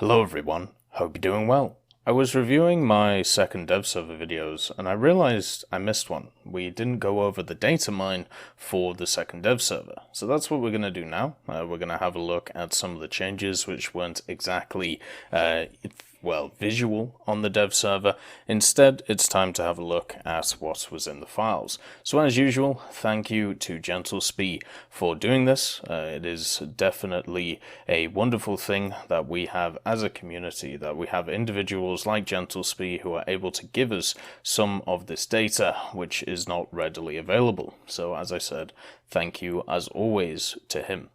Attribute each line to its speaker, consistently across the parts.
Speaker 1: Hello everyone, hope you're doing well. I was reviewing my second dev server videos and I realized I missed one. We didn't go over the Datamine for the second dev server. So that's what we're going to do now. We're going to have a look at some of the changes which weren't exactly visual on the dev server. Instead, it's time to have a look at what was in the files. So as usual, thank you to Gentlespie for doing this. It is definitely a wonderful thing that we have as a community, that we have individuals like Gentlespie who are able to give us some of this data which is not readily available. So as I said, thank you as always to him.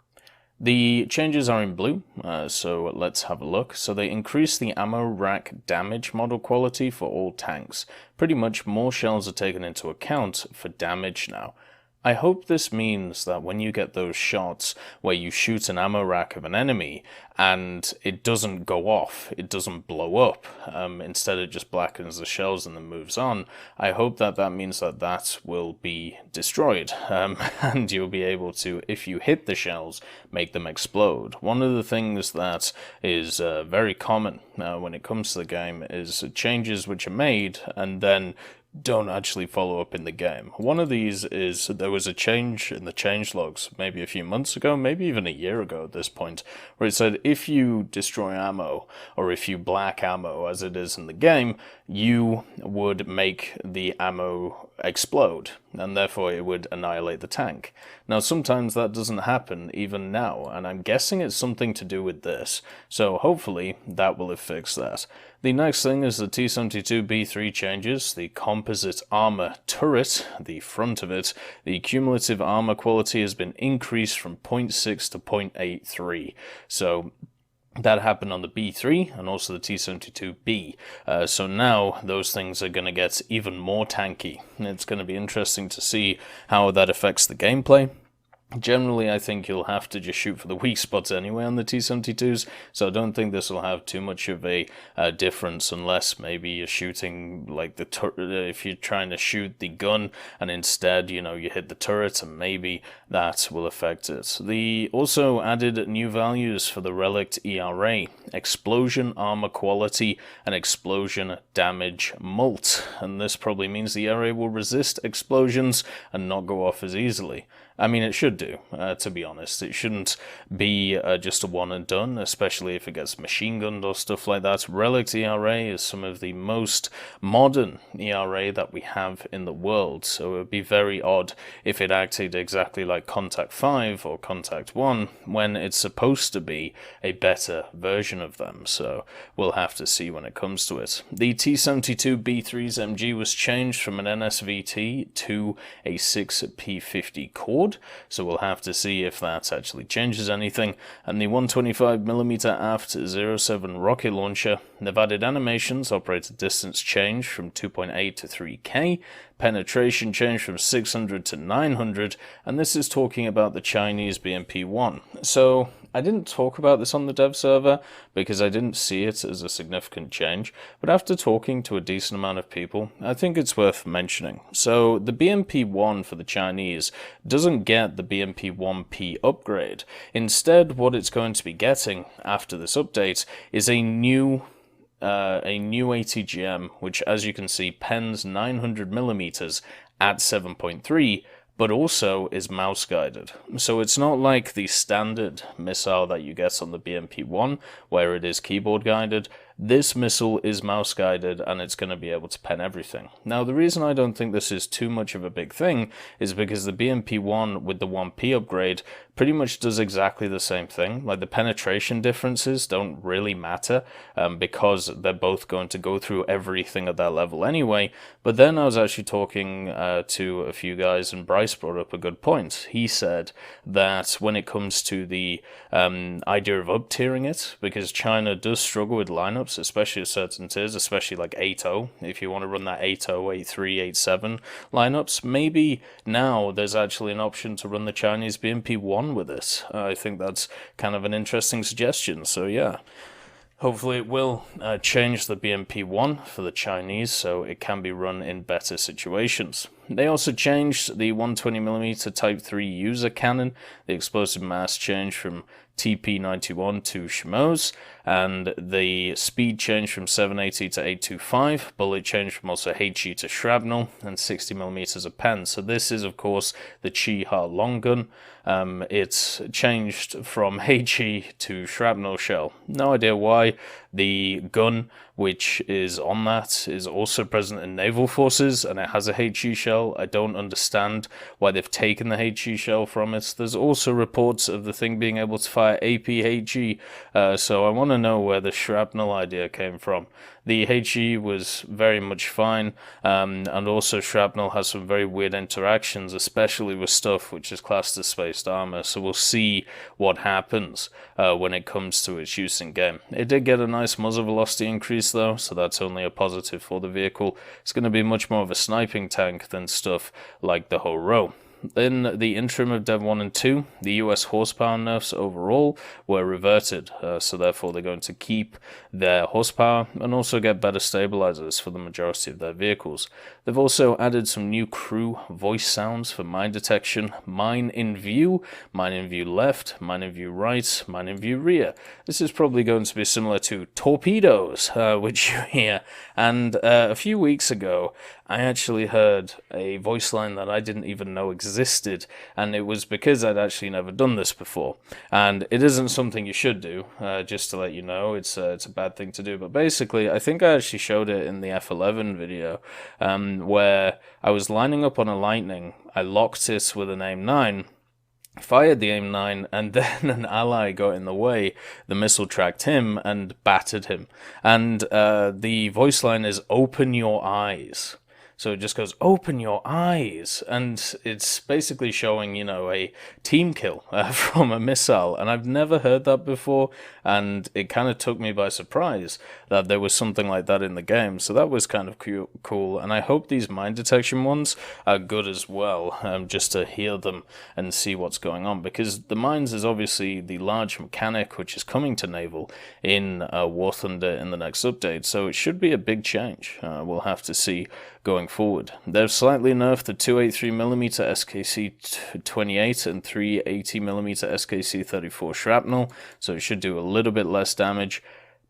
Speaker 1: The changes are in blue, so let's have a look. So they increase the ammo rack damage model quality for all tanks. Pretty much more shells are taken into account for damage now. I hope this means that when you get those shots where you shoot an ammo rack of an enemy and it doesn't go off, it doesn't blow up, instead it just blackens the shells and then moves on, I hope that that means that that will be destroyed, and you'll be able to, if you hit the shells, make them explode. One of the things that is very common when it comes to the game is changes which are made and then don't actually follow up in the game. One of these is there was a change in the changelogs maybe a few months ago, maybe even a year ago at this point, where it said if you destroy ammo, or if you black ammo as it is in the game, you would make the ammo explode, and therefore it would annihilate the tank. Now sometimes that doesn't happen even now, and I'm guessing it's something to do with this, so hopefully that will have fixed that. The next thing is the T-72B3 changes. The composite armor turret, the front of it, the cumulative armor quality has been increased from 0.6 to 0.83. So that happened on the B3 and also the T-72B. So now those things are going to get even more tanky. It's going to be interesting to see how that affects the gameplay. Generally, I think you'll have to just shoot for the weak spots anyway on the T-72s, so I don't think this will have too much of a difference unless maybe you're shooting like the if you're trying to shoot the gun and instead, you hit the turret, and maybe that will affect it. They also added new values for the relic ERA, explosion armor quality, and explosion damage mult, and this probably means the ERA will resist explosions and not go off as easily. I mean, it should do, to be honest. It shouldn't be just a one and done, especially if it gets machine gunned or stuff like that. Relic ERA is some of the most modern ERA that we have in the world, so it would be very odd if it acted exactly like Contact 5 or Contact 1 when it's supposed to be a better version of them, so we'll have to see when it comes to it. The T-72B3's MG was changed from an NSVT to a 6P50 core. So we'll have to see if that actually changes anything. And the 125mm aft 07 rocket launcher, they've added animations, operator distance change from 2.8 to 3K, penetration change from 600 to 900, and this is talking about the Chinese BMP-1. So I didn't talk about this on the dev server because I didn't see it as a significant change, but after talking to a decent amount of people, I think it's worth mentioning. So the BMP-1 for the Chinese doesn't get the BMP-1P upgrade. Instead, what it's going to be getting after this update is a new ATGM, which, as you can see, pens 900mm at 7.3, but also is mouse guided. So it's not like the standard missile that you get on the BMP-1, where it is keyboard guided. This missile is mouse guided and it's going to be able to pen everything. Now, the reason I don't think this is too much of a big thing is because the BMP-1 with the 1P upgrade pretty much does exactly the same thing. Like, the penetration differences don't really matter because they're both going to go through everything at that level anyway. But then I was actually talking to a few guys, and Bryce brought up a good point. He said that when it comes to the idea of up-tiering it, because China does struggle with lineups, especially at certain tiers, especially like 8.0, if you want to run that 8.0, 8.3, 8.7 lineups, maybe now there's actually an option to run the Chinese BMP-1 with this. I think that's kind of an interesting suggestion, so yeah. Hopefully it will change the BMP-1 for the Chinese so it can be run in better situations. They also changed the 120mm Type 3 user cannon. The explosive mass changed from TP91 2ⁿᵈ, and the speed change from 780 to 825, bullet change from also HE to shrapnel, and 60mm of pen. So this is, of course, the Chi-Ha long gun. It's changed from HE to shrapnel shell. No idea why. The gun which is on that is also present in naval forces, and it has a HE shell. I don't understand why they've taken the HE shell from it. There's also reports of the thing being able to fire APHE, so I want to know where the shrapnel idea came from. The HE was very much fine, and also shrapnel has some very weird interactions, especially with stuff which is classed as spaced armor, so we'll see what happens when it comes to its use in game. It did get a nice muzzle velocity increase though, so that's only a positive for the vehicle. It's going to be much more of a sniping tank than stuff like the Ho-Ro. In the interim of Dev 1 and 2, the US horsepower nerfs overall were reverted, so therefore they're going to keep their horsepower and also get better stabilizers for the majority of their vehicles. They've also added some new crew voice sounds for mine detection: mine in view left, mine in view right, mine in view rear. This is probably going to be similar to torpedoes, which you hear. And a few weeks ago, I actually heard a voice line that I didn't even know existed, and it was because I'd actually never done this before. And it isn't something you should do, just to let you know. It's a bad thing to do. But basically, I think I actually showed it in the F11 video, where I was lining up on a Lightning. I locked it with an AIM-9, fired the AIM-9, and then an ally got in the way. The missile tracked him and battered him. And the voice line is "open your eyes." So it just goes, "open your eyes," and it's basically showing, a team kill from a missile, and I've never heard that before, and it kind of took me by surprise that there was something like that in the game, so that was kind of cool, and I hope these mine detection ones are good as well, just to hear them and see what's going on, because the mines is obviously the large mechanic which is coming to naval in War Thunder in the next update, so it should be a big change. We'll have to see going forward. They've slightly nerfed the 283mm SKC-28 and 380mm SKC-34 shrapnel, so it should do a little bit less damage.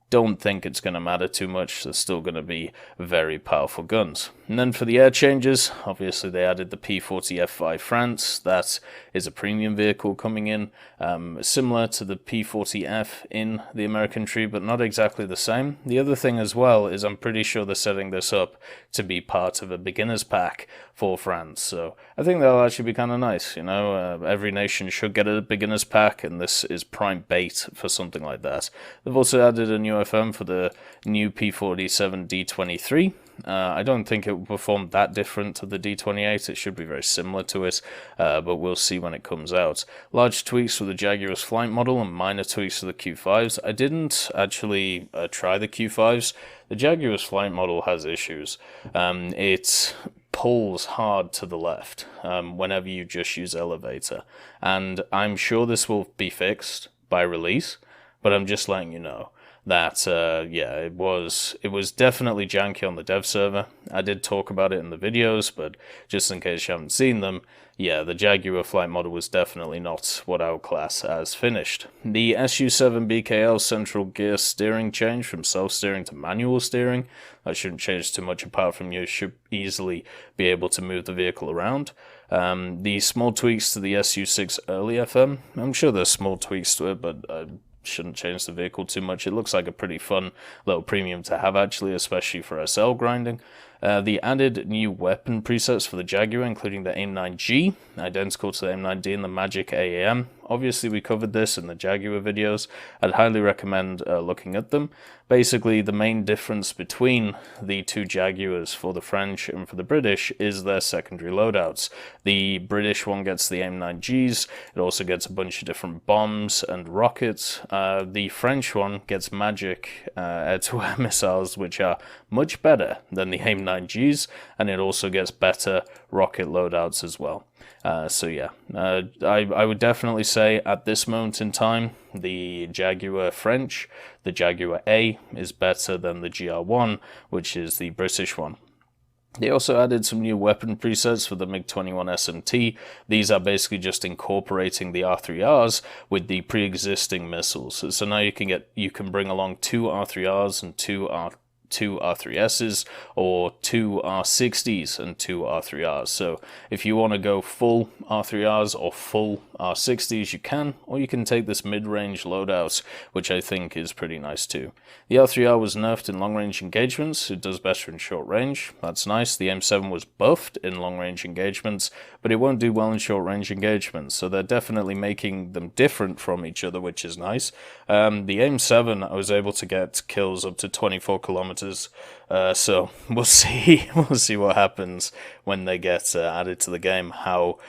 Speaker 1: Don't think it's going to matter too much. They're still going to be very powerful guns. And then for the air changes, obviously they added the P40 F5 France. That is a premium vehicle coming in, similar to the P40F in the American tree, but not exactly the same. The other thing as well is I'm pretty sure they're setting this up to be part of a beginner's pack for France. So I think that'll actually be kind of nice. Every nation should get a beginner's pack, and this is prime bait for something like that. They've also added a new FM for the new P47 D23. I don't think it will perform that different to the D28. It should be very similar to it, but we'll see when it comes out. Large tweaks for the Jaguar's flight model and minor tweaks for the Q5s. I didn't actually try the Q5s. The Jaguar's flight model has issues. It pulls hard to the left whenever you just use elevator, and I'm sure this will be fixed by release, but I'm just letting you know that it was definitely janky on the dev server. I did talk about it in the videos, but just in case you haven't seen them, the Jaguar flight model was definitely not what I would class as finished. The SU7 BKL central gear steering change from self-steering to manual steering. That shouldn't change too much apart from you should easily be able to move the vehicle around. The small tweaks to the SU6 early FM. I'm sure there's small tweaks to it, but shouldn't change the vehicle too much. It looks like a pretty fun little premium to have, actually, especially for SL grinding. The added new weapon presets for the Jaguar, including the AIM-9G, identical to the AIM-9D and the Magic AAM. Obviously, we covered this in the Jaguar videos. I'd highly recommend looking at them. Basically, the main difference between the two Jaguars for the French and for the British is their secondary loadouts. The British one gets the AIM-9Gs. It also gets a bunch of different bombs and rockets. The French one gets Magic air-to-air missiles, which are much better than the AIM-9Gs, and it also gets better rocket loadouts as well. I would definitely say at this moment in time, the Jaguar French, the Jaguar A, is better than the GR1, which is the British one. They also added some new weapon presets for the MiG-21 SMT. These are basically just incorporating the R3Rs with the pre-existing missiles. So now you can bring along 2 R3Rs and 2 R3Ss, or 2 R60s and 2 R3Rs. So if you want to go full R3Rs or full R60s, you can, or you can take this mid-range loadout, which I think is pretty nice too. The R3R was nerfed in long-range engagements. It does better in short range. That's nice. The AIM-7 was buffed in long-range engagements, but it won't do well in short-range engagements. So they're definitely making them different from each other, which is nice. The AIM-7, I was able to get kills up to 24 kilometers. So we'll see. We'll see what happens when they get added to the game. How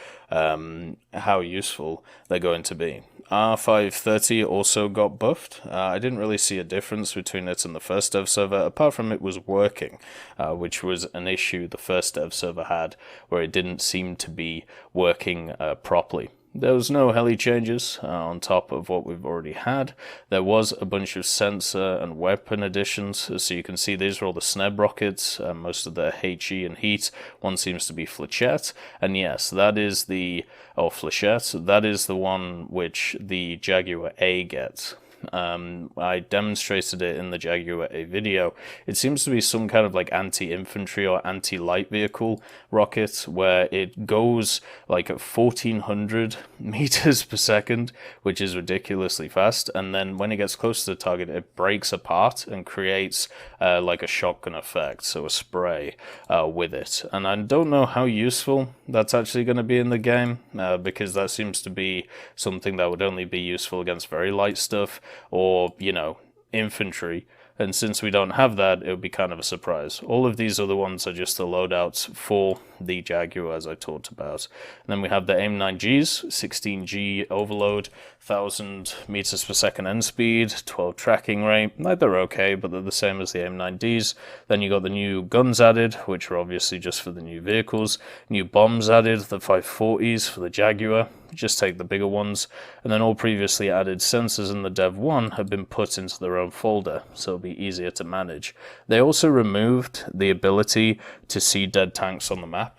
Speaker 1: useful they're going to be. R530 also got buffed. I didn't really see a difference between it and the first dev server, apart from it was working, which was an issue the first dev server had, where it didn't seem to be working properly. There was no heli changes on top of what we've already had. There was a bunch of sensor and weapon additions. So you can see these are all the SNEB rockets, most of the HE and heat. One seems to be Flechette. And yes, that is Flechette. That is the one which the Jaguar A gets. I demonstrated it in the Jaguar A video. It seems to be some kind of like anti-infantry or anti-light vehicle rocket, where it goes like at 1400 meters per second, which is ridiculously fast, and then when it gets close to the target, it breaks apart and creates like a shotgun effect, so a spray with it. And I don't know how useful that's actually going to be in the game, because that seems to be something that would only be useful against very light stuff, or, you know, infantry. And since we don't have that, it would be kind of a surprise. All of these other ones are just the loadouts for the Jaguar, as I talked about. And then we have the AIM-9Gs, 16G overload, 1000 meters per second end speed, 12 tracking rate. They're okay, but they're the same as the AIM-9Ds. Then you got the new guns added, which are obviously just for the new vehicles. New bombs added, the 540s for the Jaguar. Just take the bigger ones. And then all previously added sensors in the Dev 1 have been put into their own folder, so it'll be easier to manage. They also removed the ability to see dead tanks on the map.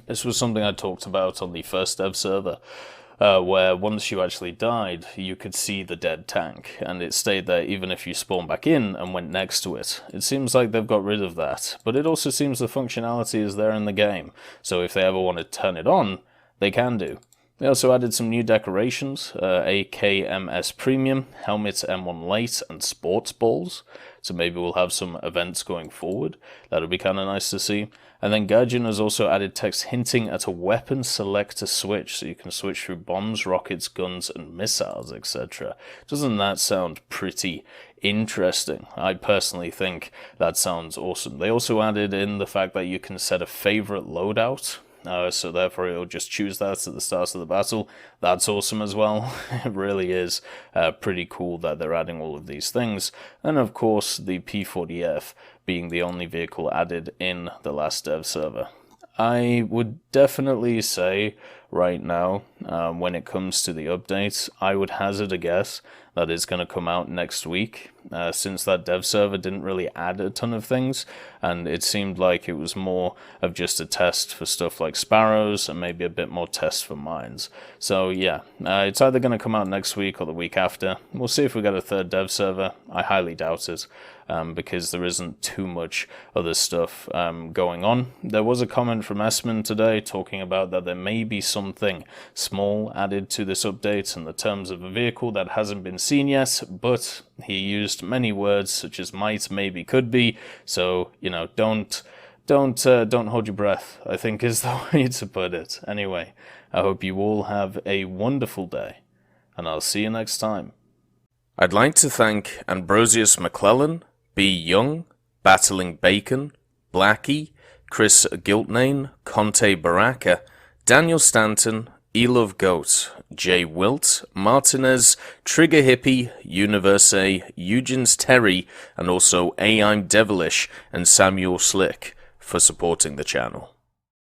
Speaker 1: This was something I talked about on the first dev server, where once you actually died, you could see the dead tank, and it stayed there even if you spawned back in and went next to it. It seems like they've got rid of that, but it also seems the functionality is there in the game, so if they ever want to turn it on, they can do. They also added some new decorations, AKMS Premium, Helmet M1 Late, and Sports Balls. So maybe we'll have some events going forward. That'll be kind of nice to see. And then Gaijin has also added text hinting at a weapon selector switch, so you can switch through bombs, rockets, guns, and missiles, etc. Doesn't that sound pretty interesting? I personally think that sounds awesome. They also added in the fact that you can set a favorite loadout. So therefore it'll just choose that at the start of the battle. That's awesome as well. It really is pretty cool that they're adding all of these things. And of course the P40F being the only vehicle added in the last dev server. I would definitely say right now, when it comes to the updates, I would hazard a guess that it's going to come out next week, since that dev server didn't really add a ton of things, and it seemed like it was more of just a test for stuff like Sparrows and maybe a bit more test for mines. So yeah, it's either going to come out next week or the week after. We'll see if we get a third dev server. I highly doubt it, because there isn't too much other stuff going on. There was a comment from Esmond today talking about that there may be something small added to this update in the terms of a vehicle that hasn't been seen yet, but he used many words such as might, maybe, could be. So, you know, don't hold your breath, I think is the way to put it. Anyway, I hope you all have a wonderful day, and I'll see you next time. I'd like to thank Ambrosius McClellan, B. Young, Battling Bacon, Blackie, Chris Giltnane, Conte Baraka, Daniel Stanton, Elove Goat, Jay Wilt, Martinez, Trigger Hippie, Universe, Eugens Terry, and also I'm Devilish and Samuel Slick for supporting the channel.